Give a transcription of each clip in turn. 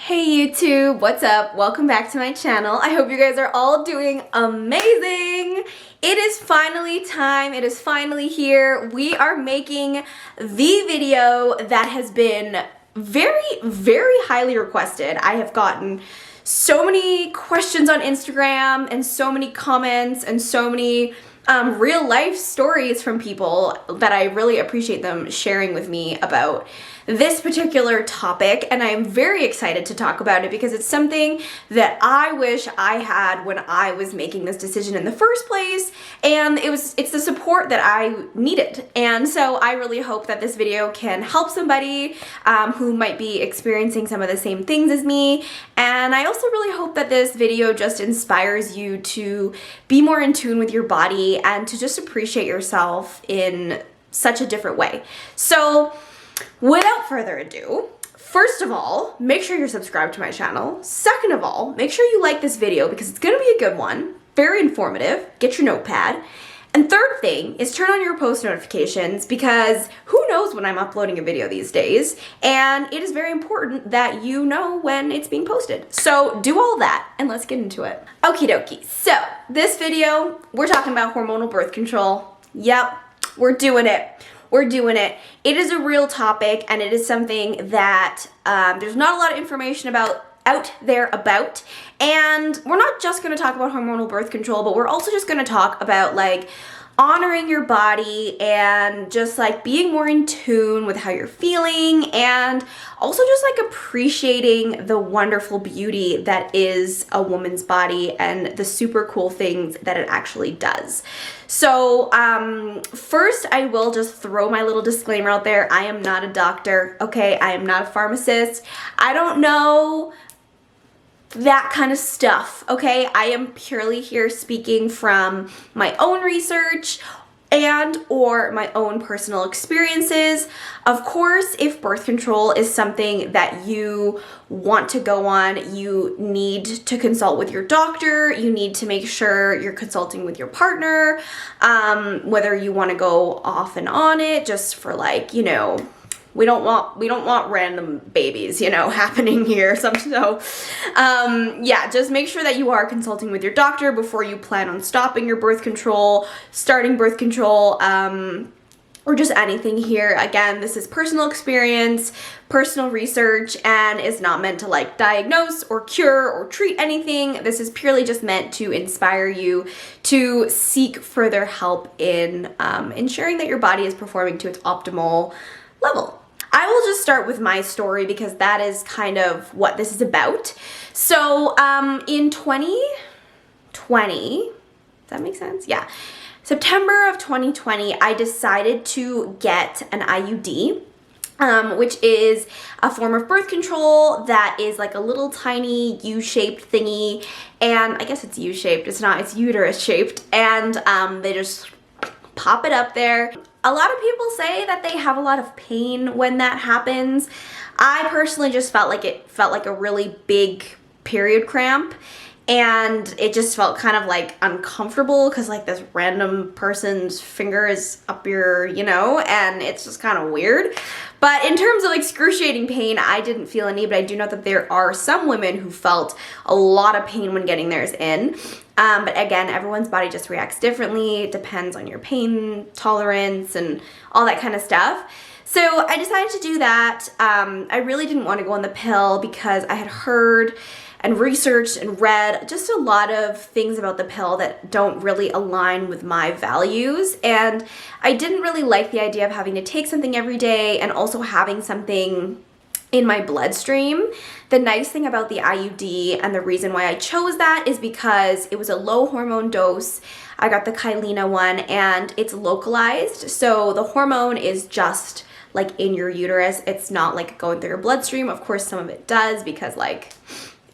Hey YouTube, what's up? Welcome back to my channel. I hope you guys are all doing amazing. It is finally time. It is finally here. We are making the video that has been very highly requested. I have gotten so many questions on Instagram and so many comments and so many real life stories from people that I really appreciate them sharing with me about this particular topic, and I'm very excited to talk about it because it's something that I wish I had when I was making this decision in the first place, and it's the support that I needed. And so I really hope that this video can help somebody who might be experiencing some of the same things as me, and I also really hope that this video just inspires you to be more in tune with your body and to just appreciate yourself in such a different way. So without further ado, first of all, make sure you're subscribed to my channel. Second of all, make sure you like this video because it's gonna be a good one, very informative. Get your notepad. And third thing is turn on your post notifications because who knows when I'm uploading a video these days, and it is very important that you know when it's being posted. So do all that and let's get into it. Okie dokie, so this video, we're talking about hormonal birth control. Yep, we're doing it. We're doing it. It is a real topic, and it is something that there's not a lot of information out there about. And we're not just going to talk about hormonal birth control, but we're also just going to talk about like honoring your body and just like being more in tune with how you're feeling, and also just like appreciating the wonderful beauty that is a woman's body and the super cool things that it actually does. So first I will just throw my little disclaimer out there. I am not a doctor, okay? I am not a pharmacist. I don't know that kind of stuff, okay? I am purely here speaking from my own research and or my own personal experiences. Of course, if birth control is something that you want to go on, you need to consult with your doctor. You need to make sure you're consulting with your partner, whether you want to go off and on it just for like, you know, we don't want random babies, you know, happening here. Yeah, just make sure that you are consulting with your doctor before you plan on stopping your birth control, starting birth control, or just anything here. Again, this is personal experience, personal research, and is not meant to like diagnose or cure or treat anything. This is purely just meant to inspire you to seek further help in ensuring that your body is performing to its optimal level. I will just start with my story because that is kind of what this is about. So in 2020, does that make sense? Yeah. September of 2020, I decided to get an IUD, which is a form of birth control that is like a little tiny U-shaped thingy. And I guess it's U-shaped, it's not, it's uterus shaped. And they just pop it up there. A lot of people say that they have a lot of pain when that happens. I personally just felt like it felt like a really big period cramp, and it just felt kind of like uncomfortable because like this random person's finger is up your, you know, and it's just kind of weird. But in terms of excruciating pain, I didn't feel any, but I do know that there are some women who felt a lot of pain when getting theirs in. But again, everyone's body just reacts differently. It depends on your pain tolerance and all that kind of stuff. So I decided to do that. I really didn't want to go on the pill because I had heard and researched and read just a lot of things about the pill that don't really align with my values. And I didn't really like the idea of having to take something every day and also having something in my bloodstream. The nice thing about the IUD and the reason why I chose that is because it was a low hormone dose. I got the Kyleena one and it's localized. So the hormone is just like in your uterus. It's not like going through your bloodstream. Of course, some of it does because like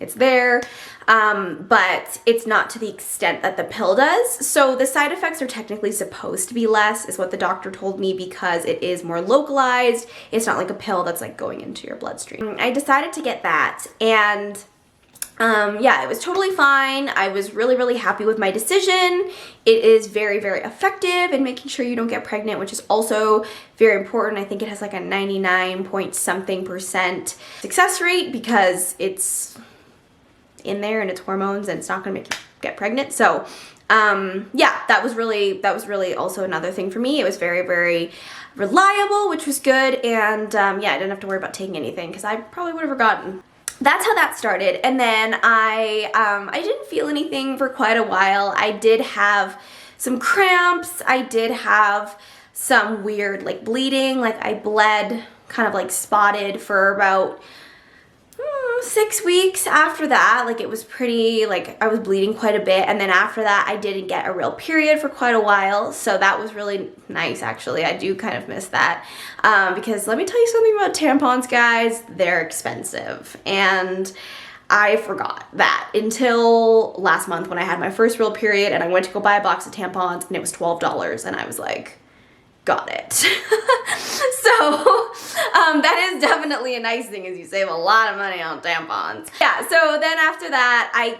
it's there, but it's not to the extent that the pill does. So the side effects are technically supposed to be less, is what the doctor told me, because it is more localized. It's not like a pill that's like going into your bloodstream. I decided to get that, and yeah, it was totally fine. I was really, really happy with my decision. It is very, very effective in making sure you don't get pregnant, which is also very important. I think it has like a 99 point something% success rate because it's in there and it's hormones and it's not gonna make you get pregnant. So yeah, that was really also another thing for me. It was very, very reliable, which was good. And yeah, I didn't have to worry about taking anything because I probably would have forgotten. That's how that started. And then I didn't feel anything for quite a while. I did have some cramps. I did have some weird like bleeding. Like I bled kind of like spotted for about 6 weeks after that. Like it was pretty, like I was bleeding quite a bit. And then after that, I didn't get a real period for quite a while. So that was really nice, actually. I do kind of miss that. Because let me tell you something about tampons, guys. They're expensive. And I forgot that until last month when I had my first real period and I went to go buy a box of tampons and it was $12. And I was like, got it. So that is definitely a nice thing, is you save a lot of money on tampons. Yeah, so then after that, I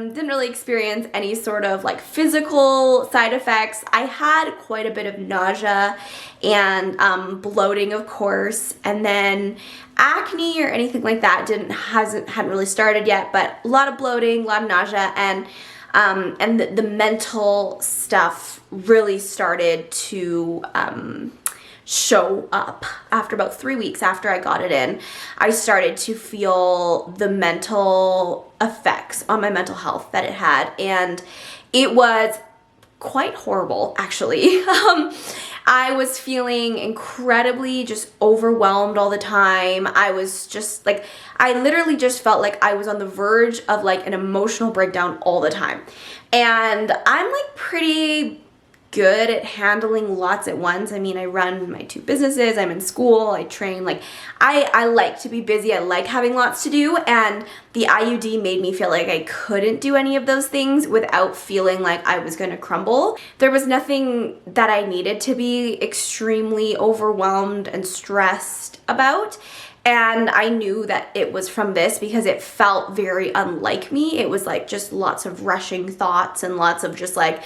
didn't really experience any sort of like physical side effects. I had quite a bit of nausea and bloating, of course, and then acne or anything like that hadn't really started yet, but a lot of bloating, a lot of nausea, and the mental stuff really started to show up after about 3 weeks after I got it in. I started to feel the mental effects on my mental health that it had, and it was quite horrible, actually. I was feeling incredibly just overwhelmed all the time. I was just like, I literally just felt like I was on the verge of like an emotional breakdown all the time. And I'm like pretty good at handling lots at once. I mean, I run my 2 businesses, I'm in school, I train, like I like to be busy, I like having lots to do, and the IUD made me feel like I couldn't do any of those things without feeling like I was gonna crumble. There was nothing that I needed to be extremely overwhelmed and stressed about. And I knew that it was from this because it felt very unlike me. It was like just lots of rushing thoughts and lots of just like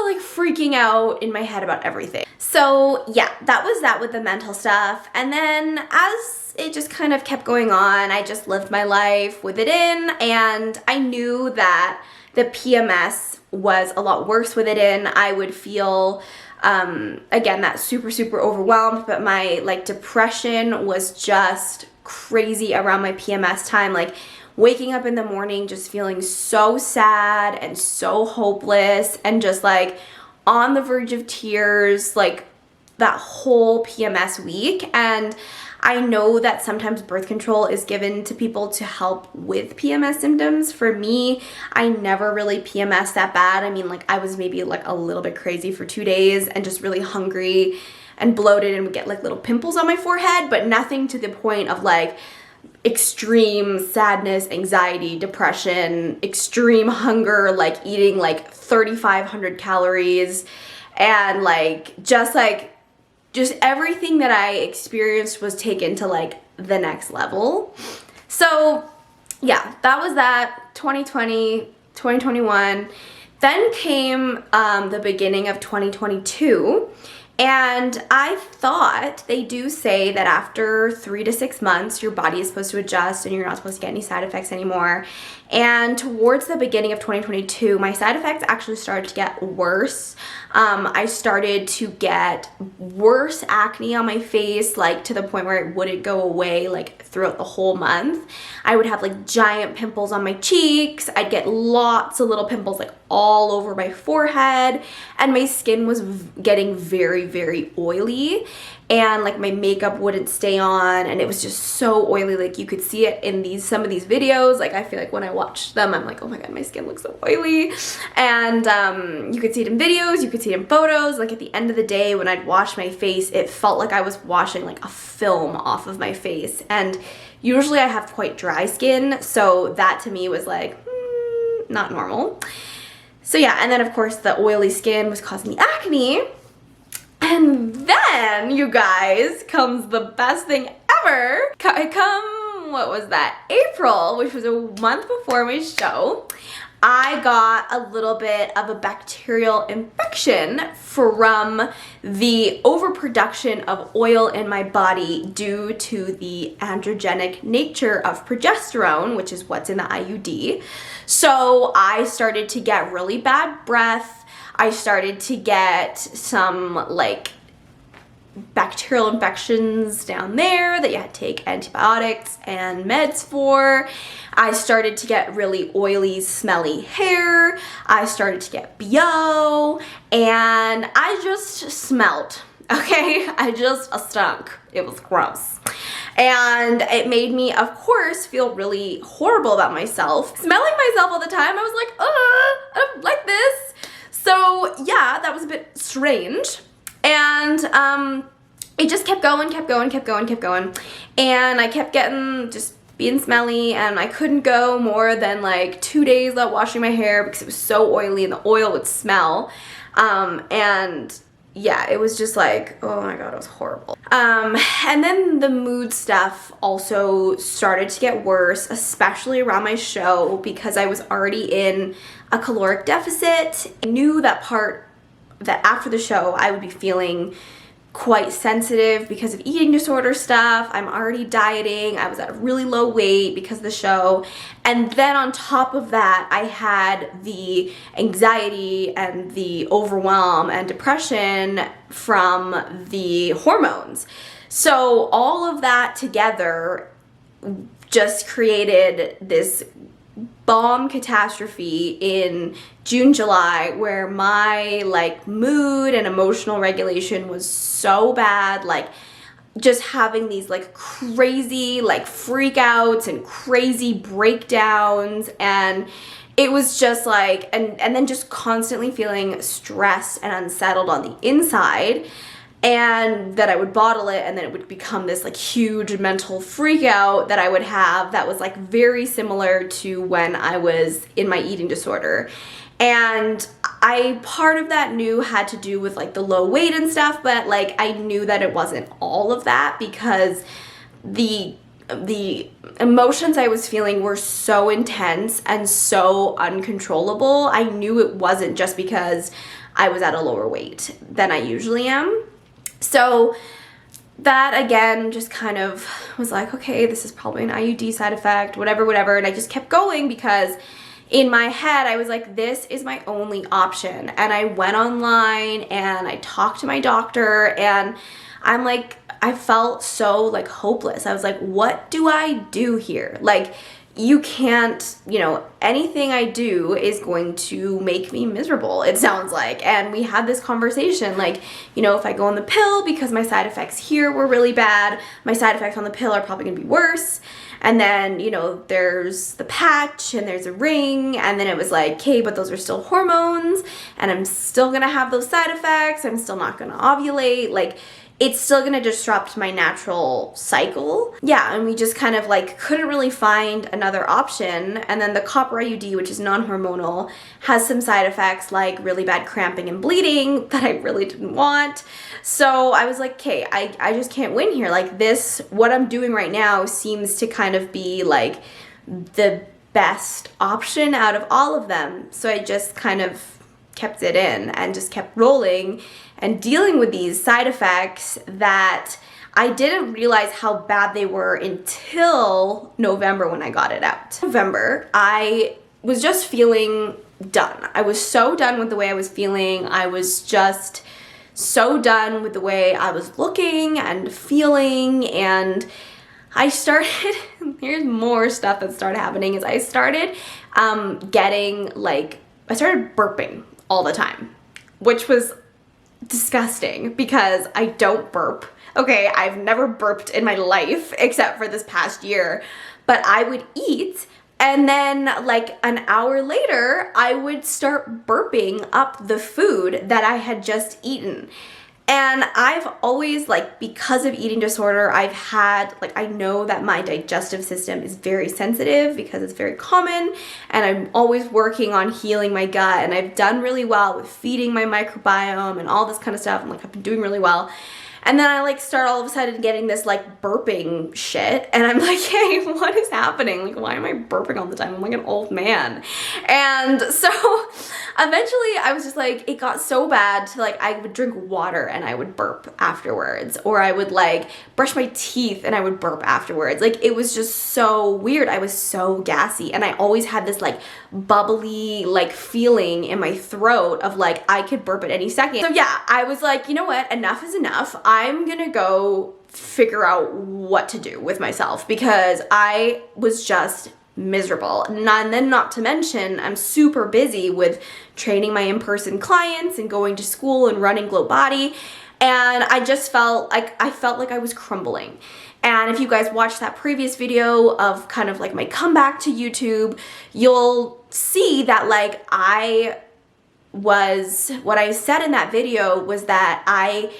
like freaking out in my head about everything. So yeah, that was that with the mental stuff. And then as it just kind of kept going on, I just lived my life with it in, and I knew that the PMS was a lot worse with it in. I would feel again, that super overwhelmed, but my like depression was just crazy around my PMS time. Like waking up in the morning just feeling so sad and so hopeless and just like on the verge of tears, like that whole PMS week. And I know that sometimes birth control is given to people to help with PMS symptoms. For me, I never really PMS that bad. I mean, like I was maybe like a little bit crazy for 2 days and just really hungry and bloated and would get like little pimples on my forehead, but nothing to the point of like extreme sadness, anxiety, depression, extreme hunger, like eating like 3,500 calories, and like just everything that I experienced was taken to like the next level. So yeah, that was that. 2020, 2021. Then came the beginning of 2022. And I thought, they do say that after 3 to 6 months, your body is supposed to adjust and you're not supposed to get any side effects anymore. And towards the beginning of 2022, my side effects actually started to get worse. I started to get worse acne on my face, like to the point where it wouldn't go away like throughout the whole month. I would have like giant pimples on my cheeks. I'd get lots of little pimples like all over my forehead, and my skin was getting very oily, and like my makeup wouldn't stay on, and it was just so oily. Like you could see it in some of these videos. Like I feel like when I watch them, I'm like, oh my god, my skin looks so oily. And you could see it in videos, you could see it in photos. Like at the end of the day, when I'd wash my face, it felt like I was washing like a film off of my face. And usually I have quite dry skin, so that to me was like not normal. So yeah, and then of course the oily skin was causing the acne. And then, you guys, comes the best thing ever. Come what was that? April, which was a month before my show, I got a little bit of a bacterial infection from the overproduction of oil in my body due to the androgenic nature of progesterone, which is what's in the IUD. So I started to get really bad breath. I started to get some like bacterial infections down there that you had to take antibiotics and meds for. I started to get really oily, smelly hair. I started to get BO, and I just smelled, okay? I just stunk. It was gross. And it made me, of course, feel really horrible about myself. Smelling myself all the time, I was like, I don't like this. So yeah, that was a bit strange. And it just kept going. And I kept getting, just being smelly, and I couldn't go more than like 2 days without washing my hair because it was so oily and the oil would smell. And yeah, it was just like, oh my God, it was horrible. And then the mood stuff also started to get worse, especially around my show because I was already in a caloric deficit. I knew that after the show I would be feeling quite sensitive because of eating disorder stuff. I'm already dieting. I was at a really low weight because of the show. And then on top of that, I had the anxiety and the overwhelm and depression from the hormones. So all of that together just created this bomb catastrophe in June, July, where my like mood and emotional regulation was so bad, like just having these like crazy like freakouts and crazy breakdowns, and it was just like, and then just constantly feeling stressed and unsettled on the inside. And that I would bottle it, and then it would become this like huge mental freak out that I would have that was like very similar to when I was in my eating disorder. And part of that knew had to do with like the low weight and stuff, but like I knew that it wasn't all of that because the emotions I was feeling were so intense and so uncontrollable. I knew it wasn't just because I was at a lower weight than I usually am. So that again just kind of was like, okay, this is probably an IUD side effect, whatever. And I just kept going because in my head I was like, this is my only option. And I went online and I talked to my doctor, and I'm like, I felt so like hopeless. I was like, what do I do here? Like, you can't, anything I do is going to make me miserable, it sounds like. And we had this conversation, like, if I go on the pill because my side effects here were really bad, my side effects on the pill are probably gonna be worse. And then, there's the patch and there's a ring, and then it was like, okay, but those are still hormones, and I'm still gonna have those side effects, I'm still not gonna ovulate, like, it's still gonna disrupt my natural cycle. Yeah, and we just kind of like couldn't really find another option. And then the copper IUD, which is non-hormonal, has some side effects like really bad cramping and bleeding that I really didn't want. So I was like, okay, I just can't win here. Like this, what I'm doing right now seems to kind of be like the best option out of all of them. So I just kind of kept it in and just kept rolling and dealing with these side effects that I didn't realize how bad they were until November when I got it out. November, I was just feeling done. I was so done with the way I was feeling. I was just so done with the way I was looking and feeling, and I started, here's more stuff that started happening, is I started I started burping all the time, which was disgusting because I don't burp. Okay, I've never burped in my life except for this past year, but I would eat and then like an hour later, I would start burping up the food that I had just eaten. And I've always, like, because of eating disorder, I know that my digestive system is very sensitive because it's very common, and I'm always working on healing my gut, and I've done really well with feeding my microbiome and all this kind of stuff, and like I've been doing really well. And then I like start all of a sudden getting this like burping shit, and I'm like, hey, what is happening? Like, why am I burping all the time? I'm like an old man. And so eventually I was just like, it got so bad to like, I would drink water and I would burp afterwards, or I would like brush my teeth and I would burp afterwards. Like, it was just so weird. I was so gassy, and I always had this like bubbly like feeling in my throat of like I could burp at any second. So yeah, I was like, you know what, enough is enough. I'm gonna go figure out what to do with myself, because I was just miserable. And then not to mention, I'm super busy with training my in-person clients and going to school and running Glow Body, and I just felt like I was crumbling. And if you guys watched that previous video of kind of like my comeback to YouTube, you'll see that like what I said in that video was that I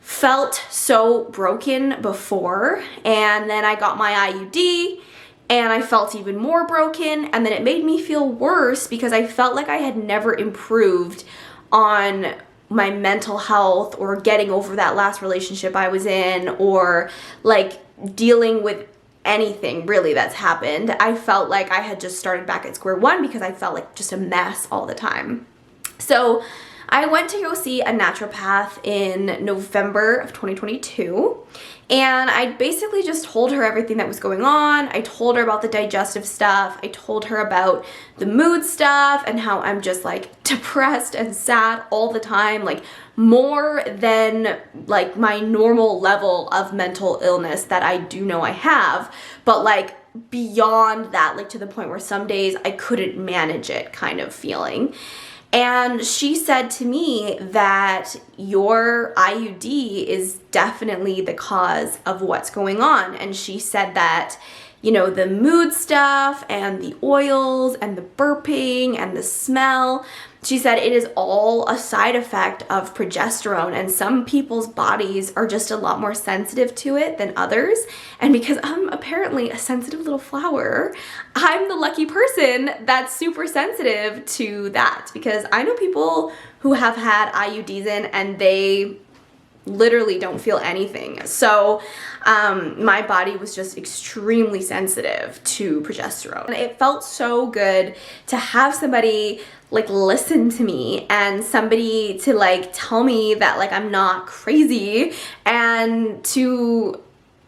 felt so broken before, and then I got my IUD and I felt even more broken, and then it made me feel worse because I felt like I had never improved on my mental health or getting over that last relationship I was in, or like dealing with anything really that's happened. I felt like I had just started back at square one because I felt like just a mess all the time. So I went to go see a naturopath in November of 2022, and I basically just told her everything that was going on. I told her about the digestive stuff. I told her about the mood stuff and how I'm just like depressed and sad all the time, like more than like my normal level of mental illness that I do know I have, but like beyond that, like to the point where some days I couldn't manage it kind of feeling. And she said to me that your IUD is definitely the cause of what's going on. And she said that, you know, the mood stuff and the oils and the burping and the smell, she said it is all a side effect of progesterone, and some people's bodies are just a lot more sensitive to it than others. And because I'm apparently a sensitive little flower, I'm the lucky person that's super sensitive to that, because I know people who have had IUDs in and they literally don't feel anything. So my body was just extremely sensitive to progesterone. And it felt so good to have somebody like listen to me, and somebody to like tell me that like I'm not crazy, and to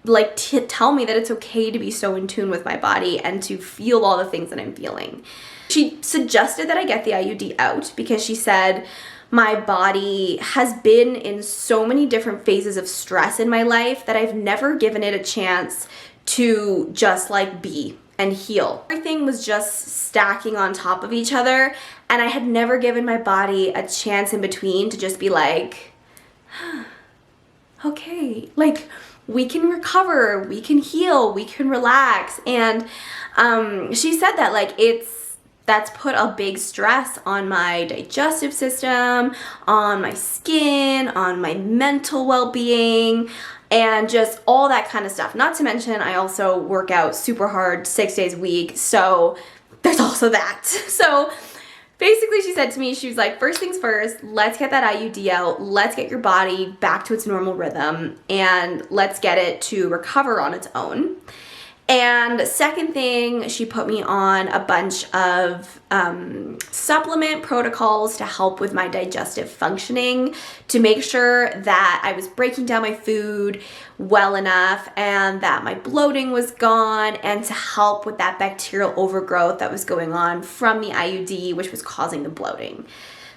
like tell me that it's okay to be so in tune with my body and to feel all the things that I'm feeling. She suggested that I get the IUD out because she said my body has been in so many different phases of stress in my life that I've never given it a chance to just like be and heal. Everything was just stacking on top of each other, and I had never given my body a chance in between to just be like, okay, like we can recover, we can heal, we can relax. And she said that like that's put a big stress on my digestive system, on my skin, on my mental well-being, and just all that kind of stuff. Not to mention, I also work out super hard 6 days a week, so there's also that. So basically she said to me, she was like, first things first, let's get that IUD out, let's get your body back to its normal rhythm, and let's get it to recover on its own. And second thing, she put me on a bunch of supplement protocols to help with my digestive functioning, to make sure that I was breaking down my food well enough and that my bloating was gone, and to help with that bacterial overgrowth that was going on from the IUD, which was causing the bloating.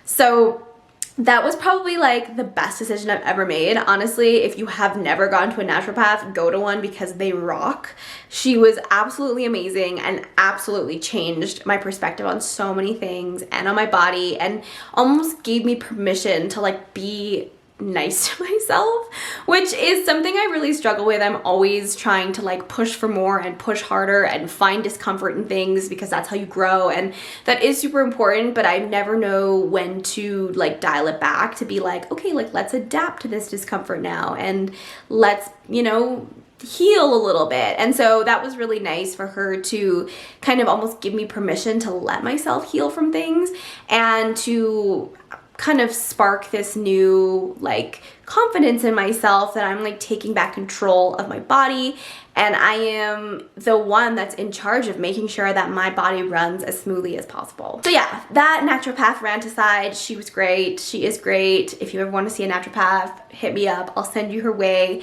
So that was probably like the best decision I've ever made. Honestly, if you have never gone to a naturopath, go to one because they rock. She was absolutely amazing and absolutely changed my perspective on so many things and on my body, and almost gave me permission to like be nice to myself, which is something I really struggle with. I'm always trying to like push for more and push harder and find discomfort in things, because that's how you grow, and that is super important, but I never know when to like dial it back to be like, okay, like let's adapt to this discomfort now, and let's, you know, heal a little bit. And so that was really nice for her to kind of almost give me permission to let myself heal from things, and to kind of spark this new like confidence in myself that I'm like taking back control of my body, and I am the one that's in charge of making sure that my body runs as smoothly as possible. So yeah, that naturopath rant aside, she was great. She is great. If you ever want to see a naturopath, hit me up. I'll send you her way.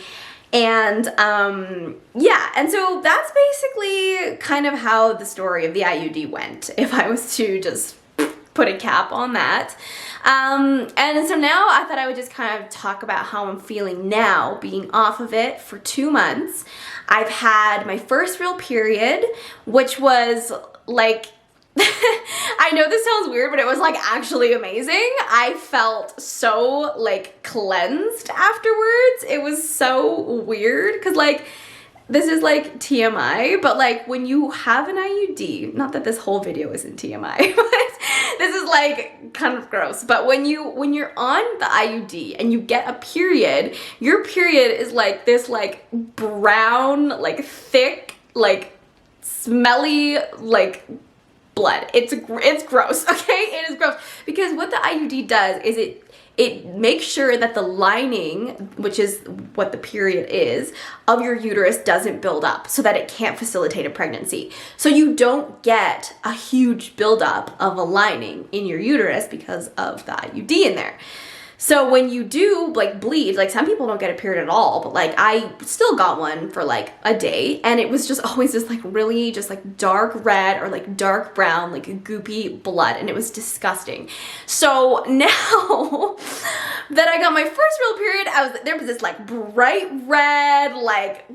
And yeah, and so that's basically kind of how the story of the IUD went, if I was to just put a cap on that. And so now I thought I would just kind of talk about how I'm feeling now, being off of it for 2 months. I've had my first real period, which was like, I know this sounds weird, but it was like actually amazing. I felt so like cleansed afterwards. It was so weird because like, this is like TMI, but like when you have an IUD, not that this whole video isn't TMI, but this is like kind of gross, but when you're on the IUD and you get a period, your period is like this like brown, like thick, like smelly, like blood. It's gross, okay? It is gross because what the IUD does is it makes sure that the lining, which is what the period is, of your uterus doesn't build up so that it can't facilitate a pregnancy. So you don't get a huge buildup of a lining in your uterus because of the IUD in there. So when you do like bleed, like some people don't get a period at all, but like I still got one for like a day, and it was just always this like really just like dark red or like dark brown, like goopy blood, and it was disgusting. So now that I got my first real period, there was this like bright red like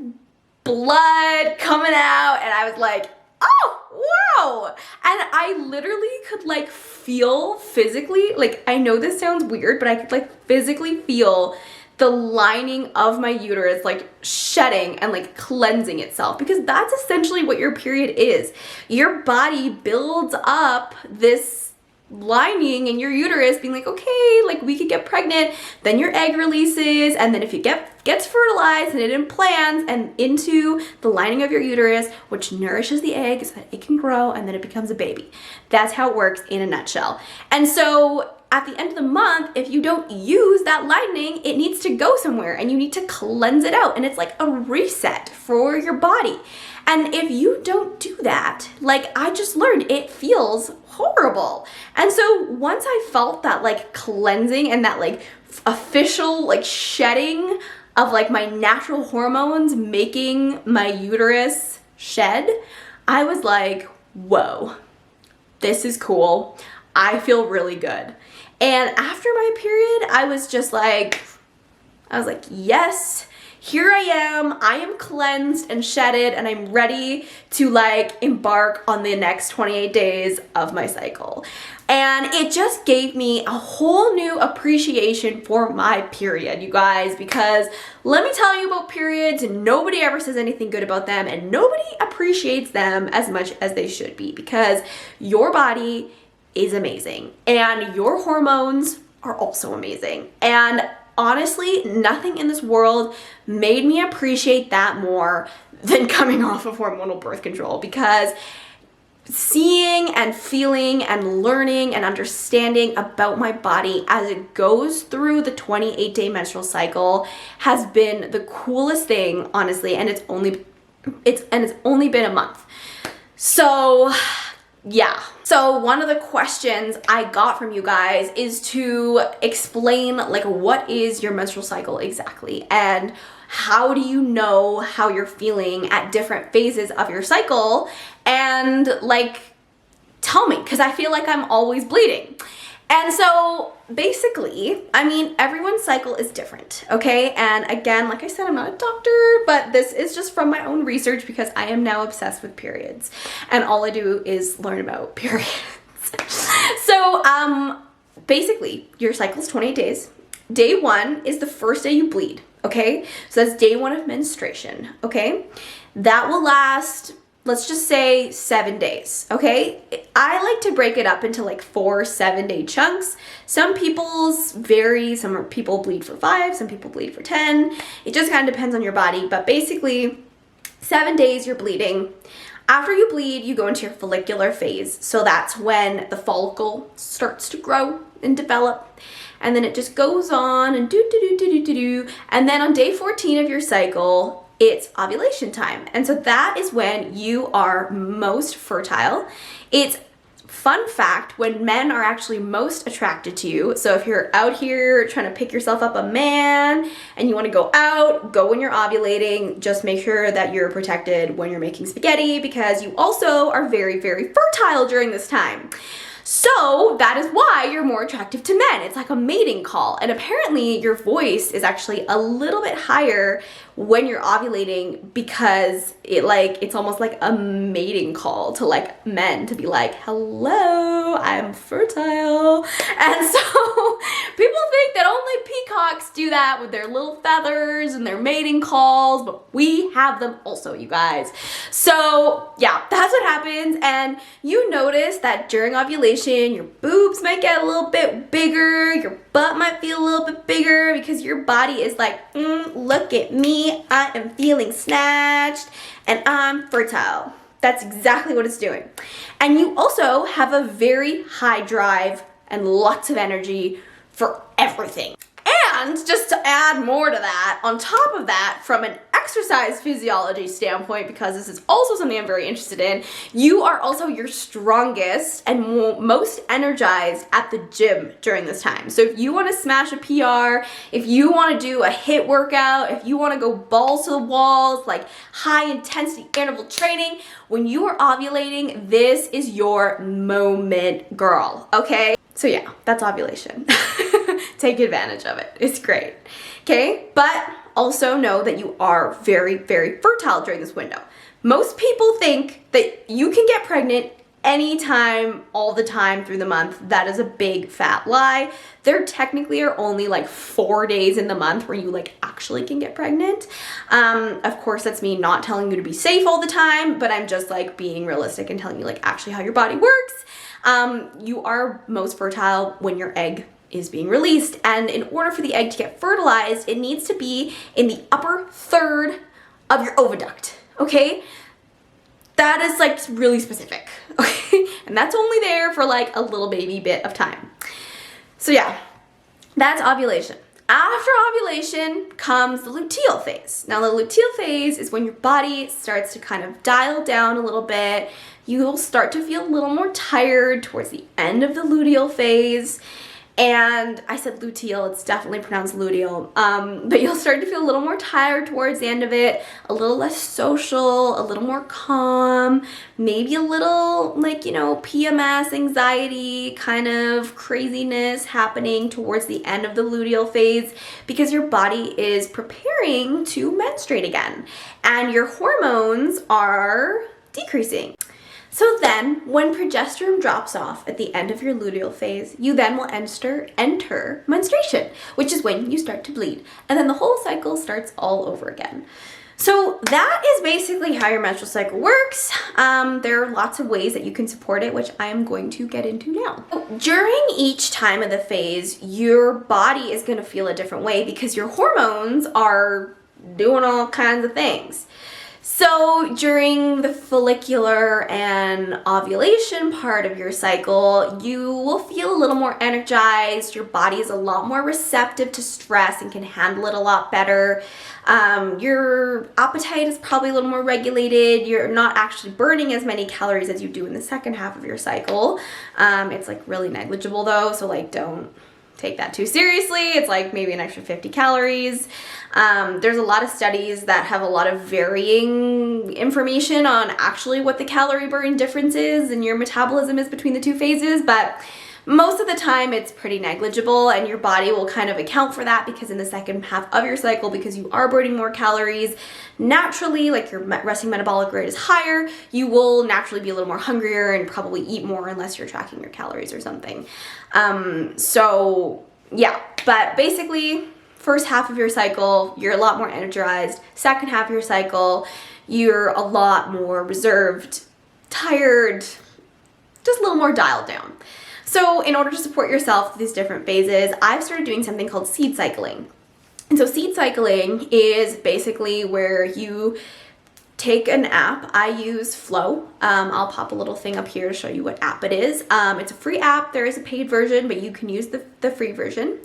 blood coming out, and I was like, oh, wow. And I literally could like feel physically, like I know this sounds weird, but I could like physically feel the lining of my uterus like shedding and like cleansing itself, because that's essentially what your period is. Your body builds up this lining in your uterus being like, okay, like we could get pregnant, then your egg releases, and then if it gets fertilized and it implants and into the lining of your uterus, which nourishes the egg so that it can grow, and then it becomes a baby. That's how it works in a nutshell. And so at the end of the month, if you don't use that lining, it needs to go somewhere and you need to cleanse it out, and it's like a reset for your body. And if you don't do that, like I just learned, it feels horrible. And so once I felt that like cleansing and that like official like shedding of like my natural hormones making my uterus shed, I was like, whoa, this is cool. I feel really good. And after my period, I was like, yes, here I am cleansed and shedded, and I'm ready to like embark on the next 28 days of my cycle. And it just gave me a whole new appreciation for my period, you guys, because let me tell you about periods, nobody ever says anything good about them, and nobody appreciates them as much as they should be, because your body is amazing and your hormones are also amazing. And honestly, nothing in this world made me appreciate that more than coming off of hormonal birth control, because seeing and feeling and learning and understanding about my body as it goes through the 28-day menstrual cycle has been the coolest thing, honestly, and it's only been a month. So yeah. So one of the questions I got from you guys is to explain like what is your menstrual cycle exactly, and how do you know how you're feeling at different phases of your cycle, and like tell me, because I feel like I'm always bleeding. And so basically, I mean, everyone's cycle is different, okay? And again, like I said, I'm not a doctor, but this is just from my own research because I am now obsessed with periods. And all I do is learn about periods. So basically, your cycle is 28 days. Day 1 is the first day you bleed, okay? So that's day 1 of menstruation, okay? That will last, let's just say 7 days, okay? I like to break it up into like 4 7-day chunks. Some people's vary, some people bleed for 5, some people bleed for 10. It just kind of depends on your body, but basically 7 days you're bleeding. After you bleed, you go into your follicular phase. So that's when the follicle starts to grow, and develop. And then it just goes on and do. And then on day 14 of your cycle, it's ovulation time. And so that is when you are most fertile. It's fun fact, when men are actually most attracted to you. So if you're out here trying to pick yourself up a man and you want to go out, go when you're ovulating. Just make sure that you're protected when you're making spaghetti, because you also are very, very fertile during this time. So that is why you're more attractive to men. It's like a mating call. And apparently your voice is actually a little bit higher when you're ovulating, because it's almost like a mating call to like men to be like, hello, I'm fertile. And so people think that only peacocks do that with their little feathers and their mating calls, but we have them also, you guys. So yeah, that's what happens. And you notice that during ovulation, your boobs might get a little bit bigger, your butt might feel a little bit bigger, because your body is like, look at me, I am feeling snatched and I'm fertile. That's exactly what it's doing. And you also have a very high drive and lots of energy for everything. And just to add more to that, on top of that, from an exercise physiology standpoint, because this is also something I'm very interested in, you are also your strongest and most energized at the gym during this time. So if you want to smash a PR, if you want to do a HIIT workout, if you want to go balls to the walls, like high intensity interval training, when you are ovulating, this is your moment, girl, okay? So yeah, that's ovulation. Take advantage of it. It's great. Okay, but also know that you are very, very fertile during this window. Most people think that you can get pregnant anytime, all the time through the month. That is a big fat lie. There technically are only like 4 days in the month where you like actually can get pregnant. Of course, that's me not telling you to be safe all the time, but I'm just like being realistic and telling you like actually how your body works. You are most fertile when your egg is being released, and in order for the egg to get fertilized, it needs to be in the upper third of your oviduct, okay? That is like really specific, okay? And that's only there for like a little baby bit of time. So yeah, that's ovulation. After ovulation comes the luteal phase. Now the luteal phase is when your body starts to kind of dial down a little bit. You'll start to feel a little more tired towards the end of the luteal phase. And I said luteal, it's definitely pronounced luteal, but you'll start to feel a little more tired towards the end of it, a little less social, a little more calm, maybe a little like, you know, PMS, anxiety, kind of craziness happening towards the end of the luteal phase, because your body is preparing to menstruate again and your hormones are decreasing. So then, when progesterone drops off at the end of your luteal phase, you then will enter menstruation, which is when you start to bleed. And then the whole cycle starts all over again. So that is basically how your menstrual cycle works. There are lots of ways that you can support it, which I am going to get into now. During each time of the phase, your body is going to feel a different way because your hormones are doing all kinds of things. So during the follicular and ovulation part of your cycle, you will feel a little more energized. Your body is a lot more receptive to stress and can handle it a lot better. Your appetite is probably a little more regulated. You're not actually burning as many calories as you do in the second half of your cycle. It's like really negligible though, so like don't take that too seriously. It's like maybe an extra 50 calories. There's a lot of studies that have a lot of varying information on actually what the calorie burn difference is and your metabolism is between the two phases, but most of the time it's pretty negligible, and your body will kind of account for that because in the second half of your cycle, because you are burning more calories, naturally, like your resting metabolic rate is higher, you will naturally be a little more hungrier and probably eat more unless you're tracking your calories or something. So yeah, but basically first half of your cycle, you're a lot more energized. Second half of your cycle, you're a lot more reserved, tired, just a little more dialed down. So in order to support yourself through these different phases, I've started doing something called seed cycling. And so seed cycling is basically where you take an app. I use Flow. I'll pop a little thing up here to show you what app it is. It's a free app. There is a paid version, but you can use the free version.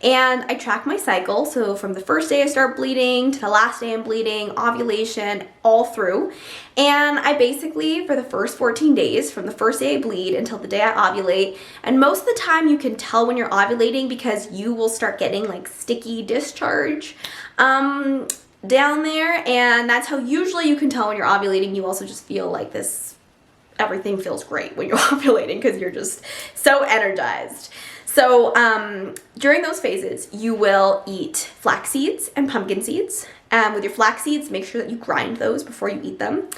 And I track my cycle. So from the first day I start bleeding to the last day I'm bleeding, ovulation, all through. And I basically, for the first 14 days, from the first day I bleed until the day I ovulate, and most of the time you can tell when you're ovulating because you will start getting like sticky discharge down there, and that's how usually you can tell when you're ovulating. You also just feel like everything feels great when you're ovulating because you're just so energized. So during those phases, you will eat flax seeds and pumpkin seeds. With your flax seeds, make sure that you grind those before you eat them.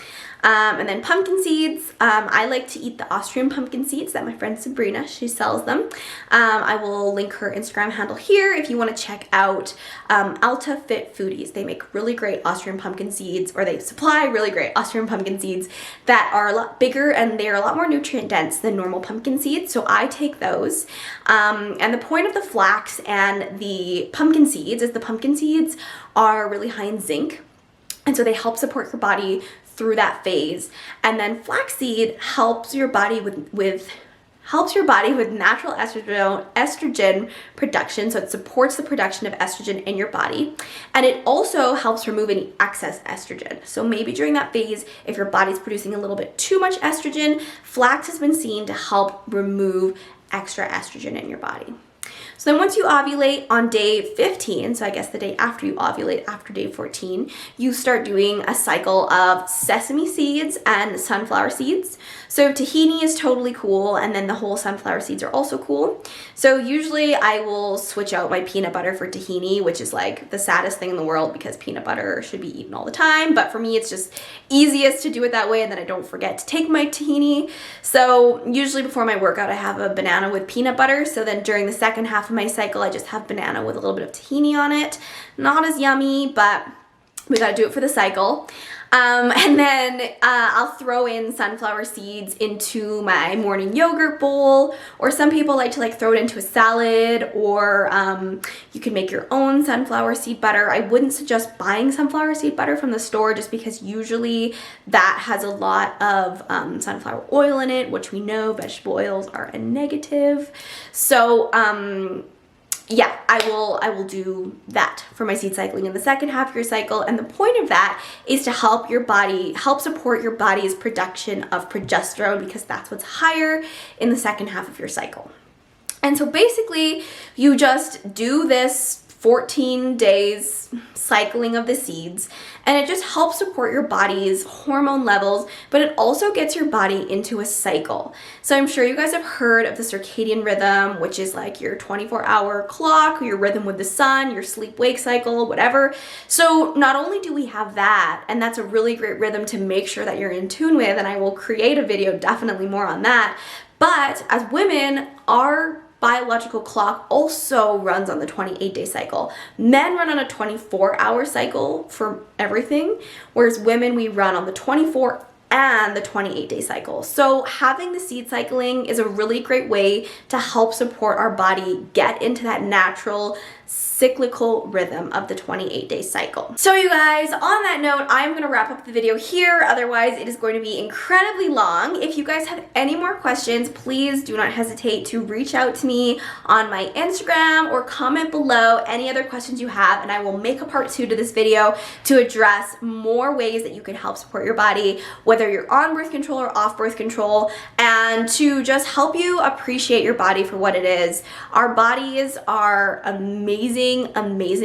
And then pumpkin seeds, I like to eat the Austrian pumpkin seeds that my friend Sabrina, she sells them. I will link her Instagram handle here if you want to check out Alta Fit Foodies. They make really great Austrian pumpkin seeds, or they supply really great Austrian pumpkin seeds that are a lot bigger and they're a lot more nutrient dense than normal pumpkin seeds. So I take those. And the point of the flax and the pumpkin seeds is the pumpkin seeds are really high in zinc. And so they help support your body through that phase. And then flaxseed helps your body with natural estrogen production. So it supports the production of estrogen in your body. And it also helps remove any excess estrogen. So maybe during that phase, if your body's producing a little bit too much estrogen, flax has been seen to help remove extra estrogen in your body. So then once you ovulate on day 15, so I guess the day after you ovulate, after day 14, you start doing a cycle of sesame seeds and sunflower seeds. So tahini is totally cool, and then the whole sunflower seeds are also cool. So usually I will switch out my peanut butter for tahini, which is like the saddest thing in the world because peanut butter should be eaten all the time. But for me, it's just easiest to do it that way, and then I don't forget to take my tahini. So usually before my workout, I have a banana with peanut butter. So then during the second half of my cycle, I just have banana with a little bit of tahini on it. Not as yummy, but we gotta do it for the cycle. And then I'll throw in sunflower seeds into my morning yogurt bowl, or some people like to throw it into a salad, or you can make your own sunflower seed butter. I wouldn't suggest buying sunflower seed butter from the store just because usually that has a lot of sunflower oil in it, which we know vegetable oils are a negative. So yeah, I will do that for my seed cycling in the second half of your cycle. And the point of that is to help support your body's production of progesterone, because that's what's higher in the second half of your cycle. And so basically you just do this 14 days cycling of the seeds, and it just helps support your body's hormone levels, but it also gets your body into a cycle. So I'm sure you guys have heard of the circadian rhythm, which is like your 24-hour clock, your rhythm with the sun, your sleep-wake cycle, whatever. So not only do we have that, and that's a really great rhythm to make sure that you're in tune with, and I will create a video definitely more on that, but as women, our biological clock also runs on the 28-day cycle. Men run on a 24-hour cycle for everything, whereas women, we run on the 24 and the 28-day cycle. So having the seed cycling is a really great way to help support our body get into that natural cyclical rhythm of the 28-day cycle. So you guys, on that note, I'm gonna wrap up the video here. Otherwise, it is going to be incredibly long. If you guys have any more questions, please do not hesitate to reach out to me on my Instagram or comment below any other questions you have, and I will make a part 2 to this video to address more ways that you can help support your body, whether you're on birth control or off birth control, and to just help you appreciate your body for what it is. Our bodies are amazing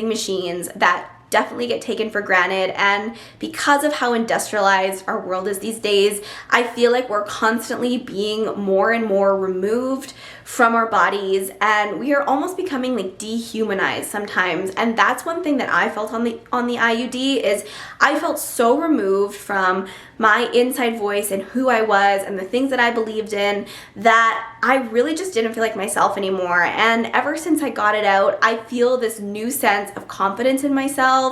machines that definitely get taken for granted, and because of how industrialized our world is these days, I feel like we're constantly being more and more removed from our bodies, and we are almost becoming like dehumanized sometimes. And that's one thing that I felt on the IUD, is I felt so removed from my inside voice and who I was and the things that I believed in, that I really just didn't feel like myself anymore. And ever since I got it out, I feel this new sense of confidence in myself,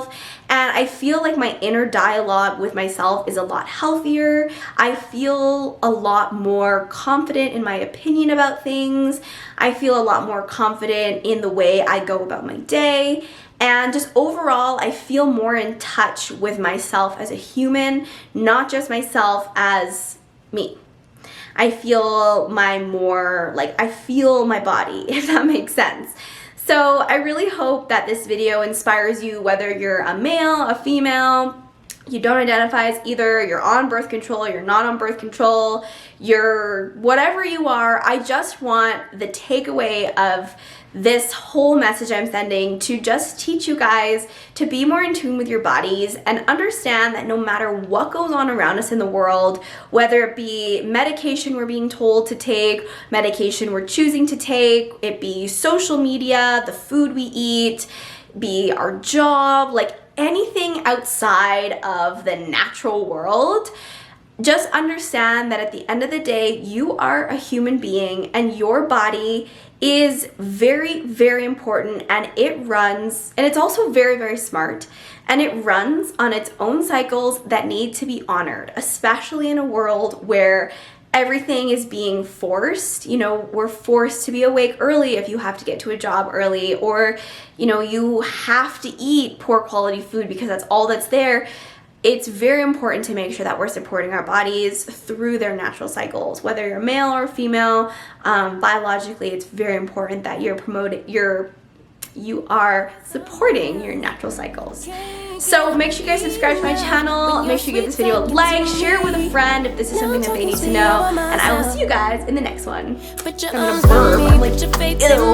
and I feel like my inner dialogue with myself is a lot healthier. I feel a lot more confident in my opinion about things. I feel a lot more confident in the way I go about my day. And just overall, I feel more in touch with myself as a human, not just myself as me. I feel I feel my body, if that makes sense. So I really hope that this video inspires you, whether you're a male, a female, you don't identify as either, you're on birth control, you're not on birth control, you're whatever you are. I just want the takeaway of this whole message I'm sending to just teach you guys to be more in tune with your bodies and understand that no matter what goes on around us in the world, whether it be medication we're being told to take, medication we're choosing to take, it be social media, the food we eat, be our job, like anything outside of the natural world, just understand that at the end of the day, you are a human being and your body is very, very important, and it runs, and it's also very, very smart, and it runs on its own cycles that need to be honored, especially in a world where everything is being forced. You know, we're forced to be awake early if you have to get to a job early, or, you know, you have to eat poor quality food because that's all that's there. It's very important to make sure that we're supporting our bodies through their natural cycles, whether you're male or female. Biologically, it's very important that you are supporting your natural cycles. So make sure you guys subscribe to my channel, make sure you give this video a like, share it with a friend if this is something that they need to know, and I will see you guys in the next one. I'm gonna burp, I'm like, ew.